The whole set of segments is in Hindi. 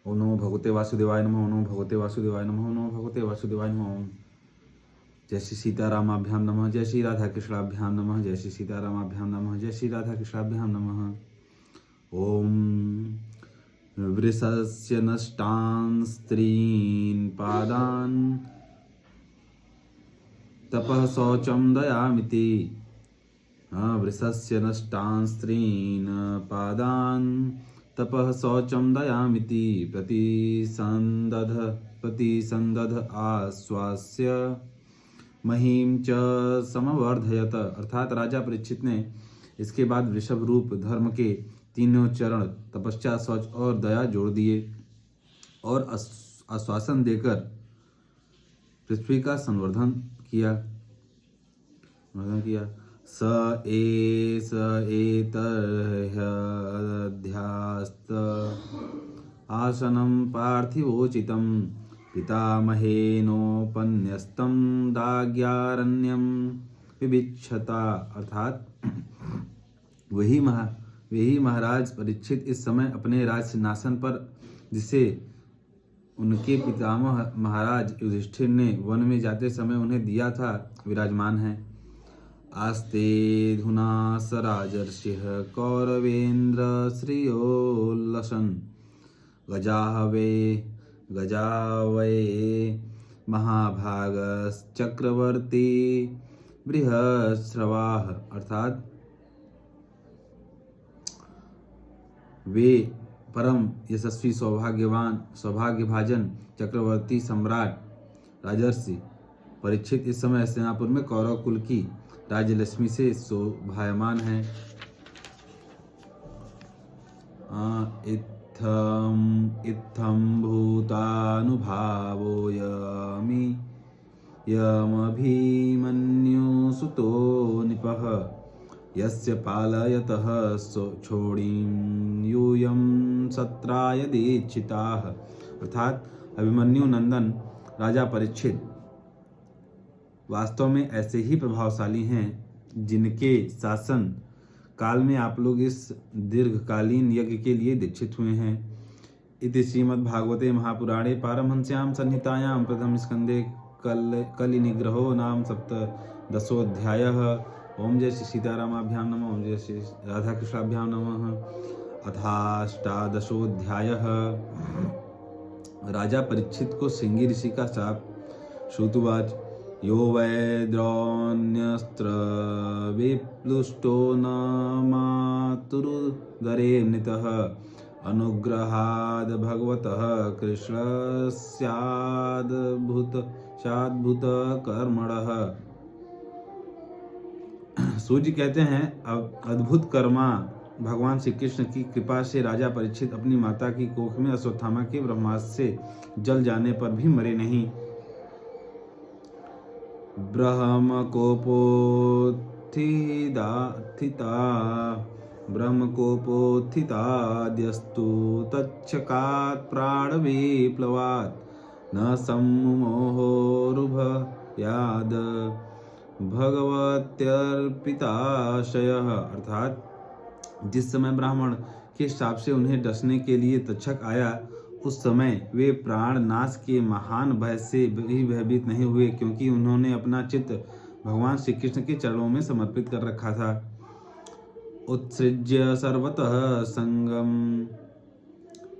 ओम नमो भगवते वासुदेवाय नमः। ओम नमो भगवते वासुदेवाय नमः। ओम नमो भगवते वासुदेवाय नमः। ओम जय श्री सीतारामाभ्याम नमः। जय श्री राधा कृष्णाभ्याम नमः। जय श्री सीतारामाभ्याम नमः। जय श्री राधा कृष्णाभ्याम नमः। ओम वृषस्य नष्टान् स्त्रीन् पादान् तपः शौचं दयामिति। वृषस्य नष्टान् स्त्रीन् पादान् तपः शौचं दयामिति। प्रतिसंदध आश्वास्य महीम च समवर्धयत। अर्थात राजा परीक्षित ने इसके बाद वृषभ रूप धर्म के तीनों चरण तपस्या, शौच और दया जोड़ दिए और आश्वासन देकर पृथ्वी का संवर्धन किया। स एतर्ह्यध्यास्त आसनं पार्थिवोचितं पितामहेनोपन्यस्तं दाग्यारण्यं विविच्छता। अर्थात वही महाराज परीक्षित इस समय अपने राज सिंहासन पर, जिसे उनके पितामह महाराज युधिष्ठिर ने वन में जाते समय उन्हें दिया था, विराजमान है। आस्ते धुना स राजर्षिः कौरवेन्द्र श्रियोल्लसन् गजावये महाभागश्चक्रवर्ती बृहस्रवाः। अर्थात वे परम यशस्वी सौभाग्यभाजन चक्रवर्ती सम्राट राजर्षि परीक्षित इस समय हस्तिनापुर में कौरव कुल की राज्यलक्ष्मी से शोभायमान है। इत्थं भूतानुभावो यमभिमन्युसुतो निपः यस्य पालयतः छोड़ीं यूयं सत्राय दीक्षिताः। अर्थात अभिमन्यु नंदन राजा परीक्षित वास्तव में ऐसे ही प्रभावशाली हैं जिनके शासन काल में आप लोग इस दीर्घकालीन यज्ञ के लिए दीक्षित हुए हैं। इति श्रीमद्भागवते महापुराणे पारमहंस्यां संहितायां प्रथम स्कंदे कलिनिग्रहो नाम सप्तदशोऽध्यायः। ओम जय श्री सीतारामाभ्याम नमः। ओम जय श्री राधाकृष्णाभ्याम नमः। अथाष्टादशोऽध्यायः। राजा परीक्षित को श्रृंगी ऋषि का शाप। श्रुतुवाच यो वै द्रोण्यस्त्र विप्लुष्टो न मातुरुदरे नीतः अनुग्रहाद् भगवतः कृष्णस्याद्भुत कर्मणः। सूर्य कहते हैं, अद्भुत कर्मा भगवान श्री कृष्ण की कृपा से राजा परीक्षित अपनी माता की कोख में अश्वत्थामा के ब्रह्मास्त्र से जल जाने पर भी मरे नहीं। ब्रह्मकोपोत्थिताद्यस्तु तच्छकात् प्राणविप्लवात् न सम्मोहोरुभयाद भगवत्यर्पिताशयः। अर्थात जिस समय ब्राह्मण के शाप से उन्हें डसने के लिए तक्षक आया, उस समय वे प्राण नाश के महान भय से भी भयभीत नहीं हुए, क्योंकि उन्होंने अपना चित्त भगवान श्री कृष्ण के चरणों में समर्पित कर रखा था। उत्सृज्य सर्वतः संगम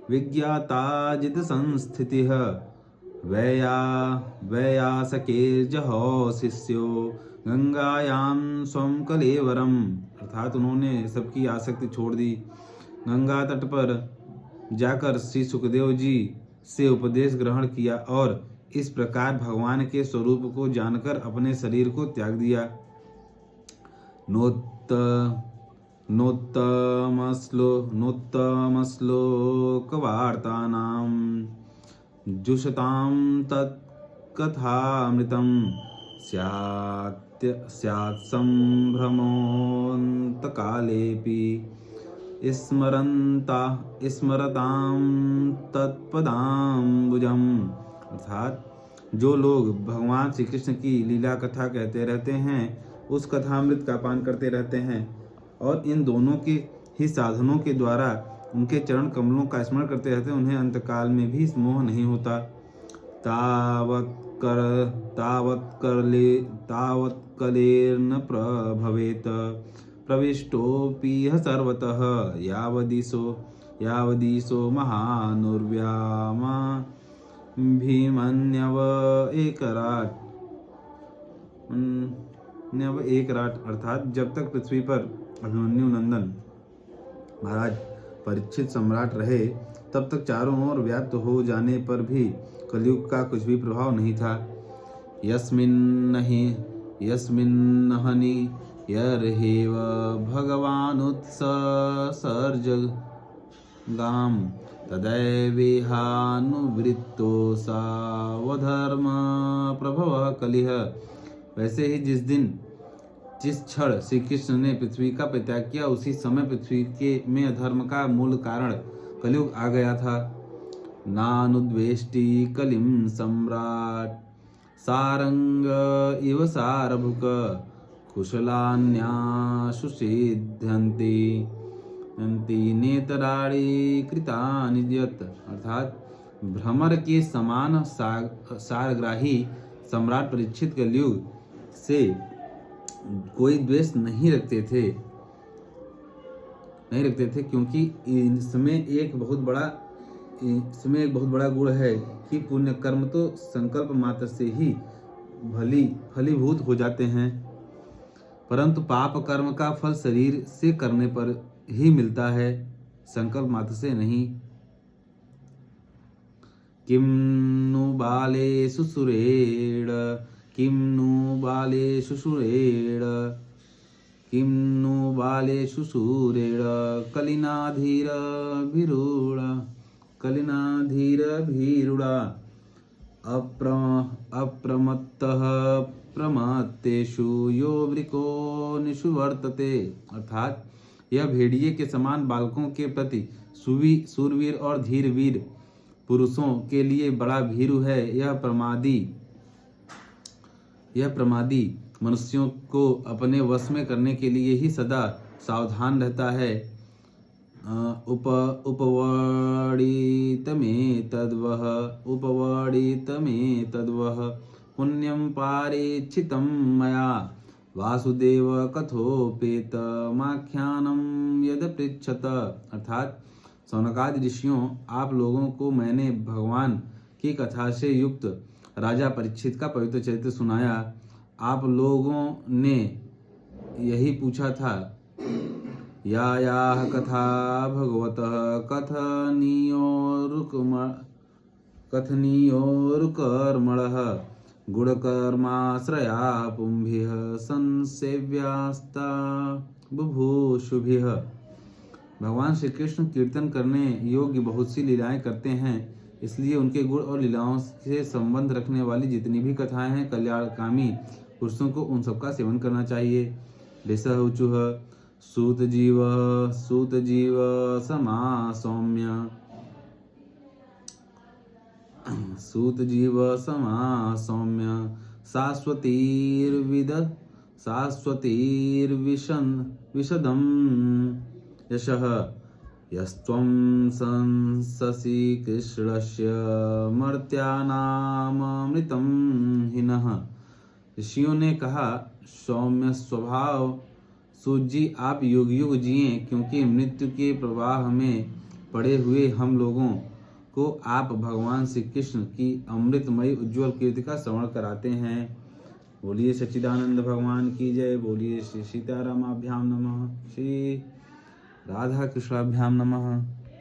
विज्ञाताजित संस्थितिः वैयासकेर्जहो शिष्यो गंगायां स्वं कलेवरम। अर्थात उन्होंने सबकी आसक्ति छोड़ दी, गंगा तट पर जाकर श्री सुखदेव जी से उपदेश ग्रहण किया और इस प्रकार भगवान के स्वरूप को जानकर अपने शरीर को त्याग दिया। नोत्तमश्लोकवार्तानां जुषतां तत्कथामृतं स्यात् संभ्रमोऽन्तकालेऽपि स्मरतां तत्पदाम्बुजम्। अर्थात जो लोग भगवान श्री कृष्ण की लीला कथा कहते रहते हैं, उस कथामृत का पान करते रहते हैं और इन दोनों के ही साधनों के द्वारा उनके चरण कमलों का स्मरण करते रहते हैं, उन्हें अंतकाल में भी मोह नहीं होता। तावत् कलेर्न प्रभवेत प्रविष्टोऽपि यः सर्वतः यावदीशो महानुर्व्यामा भीमन्यव एकराट अर्थात जब तक पृथ्वी पर अभिमन्यु नंदन महाराज परीक्षित सम्राट रहे तब तक चारों ओर व्याप्त हो जाने पर भी कलयुग का कुछ भी प्रभाव नहीं था। यस्मिन्नहनि यर्हेव भगवानुत्सर्जगाम तदैवेहानुवृत्तो सावधर्म प्रभव कलिह। वैसे ही जिस क्षण श्री कृष्ण ने पृथ्वी का परित्याग किया उसी समय पृथ्वी में अधर्म का मूल कारण कलयुग आ गया था। नानुद्वेष्टि कलिं सम्राट सारंग इव सारभुक कुशलान्याशुषिध्यन्ति नेतराणि कृतानि यत् अर्थात भ्रमर के समान सारग्राही सम्राट परीक्षित कलयुग से कोई द्वेष नहीं रखते थे क्योंकि इसमें एक बहुत बड़ा गुण है कि पुण्य कर्म तो संकल्प मात्र से ही फलीभूत हो जाते हैं, परंतु पाप कर्म का फल शरीर से करने पर ही मिलता है, संकल्प मात्र से नहीं। किं नु बाले शुशुरेण कलिनाधीरभिरूढा अप्रमत्तः प्रमत्तेषु यो वृको निषुवर्तते अर्थात यह भेड़िए के समान बालकों के प्रति सूरवीर और धीरवीर पुरुषों के लिए बड़ा भीरु है। यह प्रमादी मनुष्यों को अपने वश में करने के लिए ही सदा सावधान रहता है। उपवणितमेतद्वः पुण्यं पारेक्षितं मया वासुदेव कथोपेतमाख्यानं यद पृच्छत अर्थात सौनकादि ऋषियों, आप लोगों को मैंने भगवान की कथा से युक्त राजा परीक्षित का पवित्र चरित्र सुनाया। आप लोगों ने यही पूछा था, याः कथा भगवतः कथनीयोरुकर्मणः गुणकर्माश्रया पुंभिः संसेव्यास्ता बुभूषुभिः। भगवान श्री कृष्ण कीर्तन करने योग्य बहुत सी लीलाएं करते हैं, इसलिए उनके गुण और लीलाओं से संबंध रखने वाली जितनी भी कथाएं हैं कल्याणकामी पुरुषों को उन सबका सेवन करना चाहिए। ऋषः ऊचुः सूत जीव समा सौम्य शाश्वतीर्विशदं यशः यस्त्वं संससि कृष्णस्य मर्त्यानामृतं हिनः। ऋषियों ने कहा, सौम्य स्वभाव सूत जी, आप युग युग जिए, क्योंकि मृत्यु के प्रवाह में पड़े हुए हम लोगों को आप भगवान श्री कृष्ण की अमृतमयी उज्ज्वल कीर्ति का श्रवण कराते हैं। बोलिए सच्चिदानंद भगवान की जय। बोलिए श्री सीतारामाभ्याम नमः, श्री राधा कृष्णाभ्याम नमः।